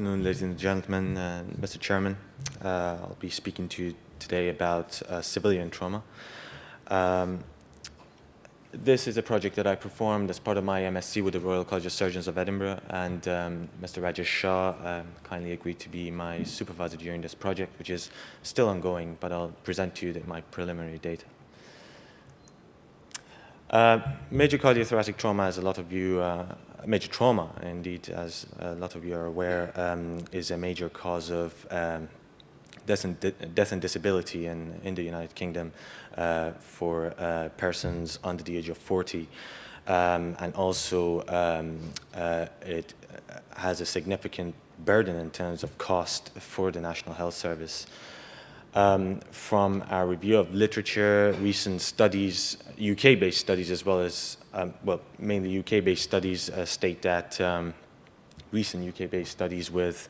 afternoon, ladies and gentlemen, Mr. Chairman. I'll be speaking to you today about civilian trauma. This is a project that I performed as part of my MSc with the Royal College of Surgeons of Edinburgh, and Mr. Rajesh Shah kindly agreed to be my supervisor during this project, which is still ongoing, but I'll present to you my preliminary data. Major cardiothoracic trauma, as a lot of you, major trauma, indeed, as a lot of you are aware, is a major cause of death and disability in the United Kingdom for persons under the age of 40. And also, it has a significant burden in terms of cost for the National Health Service. From our review of literature, recent studies, UK-based studies as well as, well, mainly UK-based studies state that recent UK-based studies with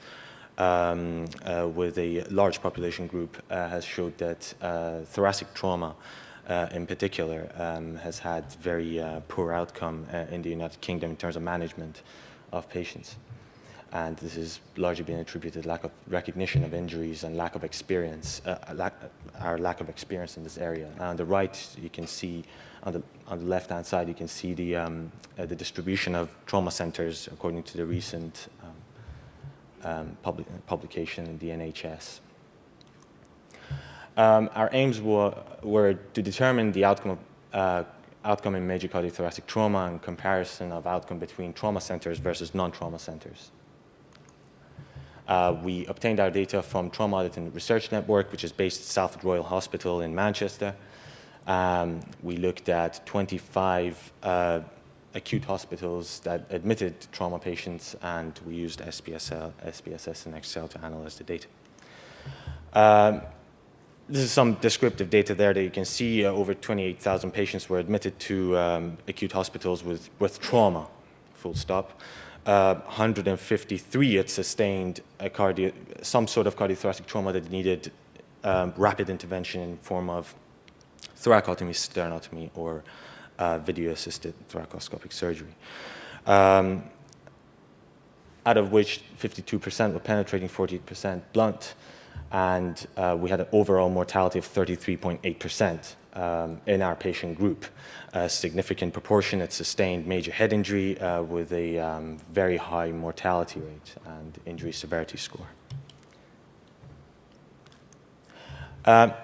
a large population group has showed that thoracic trauma in particular has had very poor outcome in the United Kingdom in terms of management of patients. And this has largely been attributed to lack of recognition of injuries and lack of experience, our lack of experience in this area. On the right, you can see, on the left-hand side, you can see the distribution of trauma centers according to the recent publication in the NHS. Our aims were to determine the outcome in major cardiothoracic trauma and comparison of outcome between trauma centers versus non-trauma centers. We obtained our data from Trauma Audit and Research Network, which is based at Salford Royal Hospital in Manchester. We looked at 25 acute hospitals that admitted trauma patients, and we used SPSS and Excel to analyze the data. This is some descriptive data there that you can see. Over 28,000 patients were admitted to acute hospitals with trauma, full stop. 153 had sustained some sort of cardiothoracic trauma that needed rapid intervention in form of thoracotomy, sternotomy, or video-assisted thoracoscopic surgery. Out of which 52% were penetrating, 48% blunt, and we had an overall mortality of 33.8%. In our patient group. A significant proportion had sustained major head injury with a very high mortality rate and injury severity score.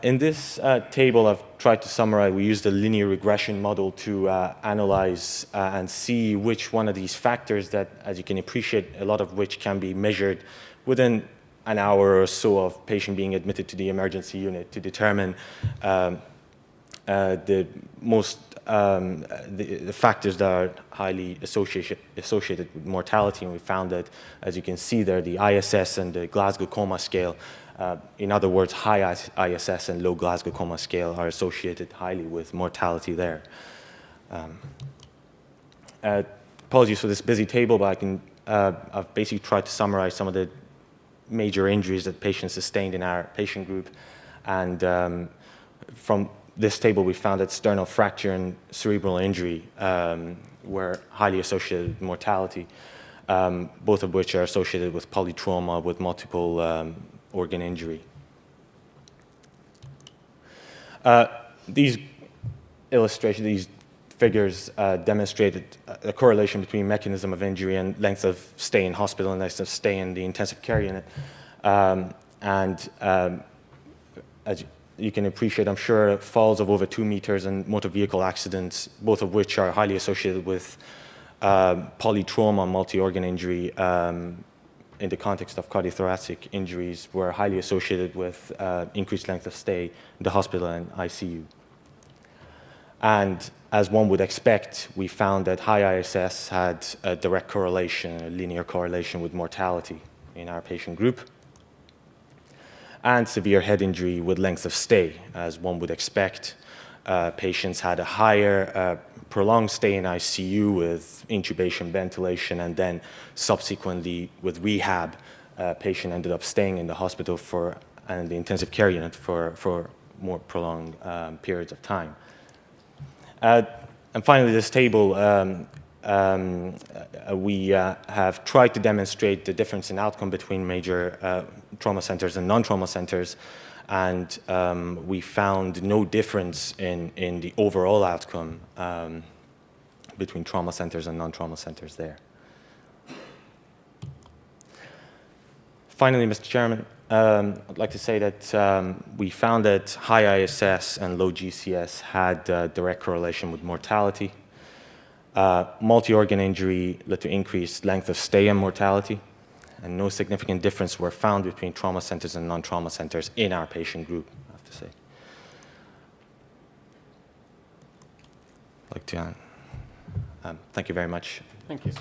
In this table, I've tried to summarize. We used a linear regression model to analyze and see which one of these factors that, as you can appreciate, a lot of which can be measured within an hour or so of patient being admitted to the emergency unit to determine the factors that are highly associated with mortality, and we found that, as you can see there, the ISS and the Glasgow Coma Scale, in other words, high ISS and low Glasgow Coma Scale are associated highly with mortality there. Apologies for this busy table, but I've basically tried to summarize some of the major injuries that patients sustained in our patient group, and from this table, we found that sternal fracture and cerebral injury were highly associated with mortality, both of which are associated with polytrauma with multiple organ injury. These illustrations, these figures demonstrated a correlation between mechanism of injury and length of stay in hospital and length of stay in the intensive care unit. As you can appreciate, I'm sure, falls of over 2 meters and motor vehicle accidents, both of which are highly associated with polytrauma, multi-organ injury in the context of cardiothoracic injuries, were highly associated with increased length of stay in the hospital and ICU. And as one would expect, we found that high ISS had a direct correlation, a linear correlation with mortality in our patient group, and severe head injury with length of stay. As one would expect, patients had a higher prolonged stay in ICU with intubation, ventilation, and then subsequently with rehab, patient ended up staying in the hospital and the intensive care unit for more prolonged periods of time. And finally, this table we have tried to demonstrate the difference in outcome between major trauma centers and non-trauma centers, and we found no difference in the overall outcome between trauma centers and non-trauma centers there. Finally, Mr. Chairman, I'd like to say that we found that high ISS and low GCS had a direct correlation with mortality. Multi-organ injury led to increased length of stay and mortality, and no significant difference were found between trauma centers and non-trauma centers in our patient group, I have to say. I'd like to thank you very much. Thank you.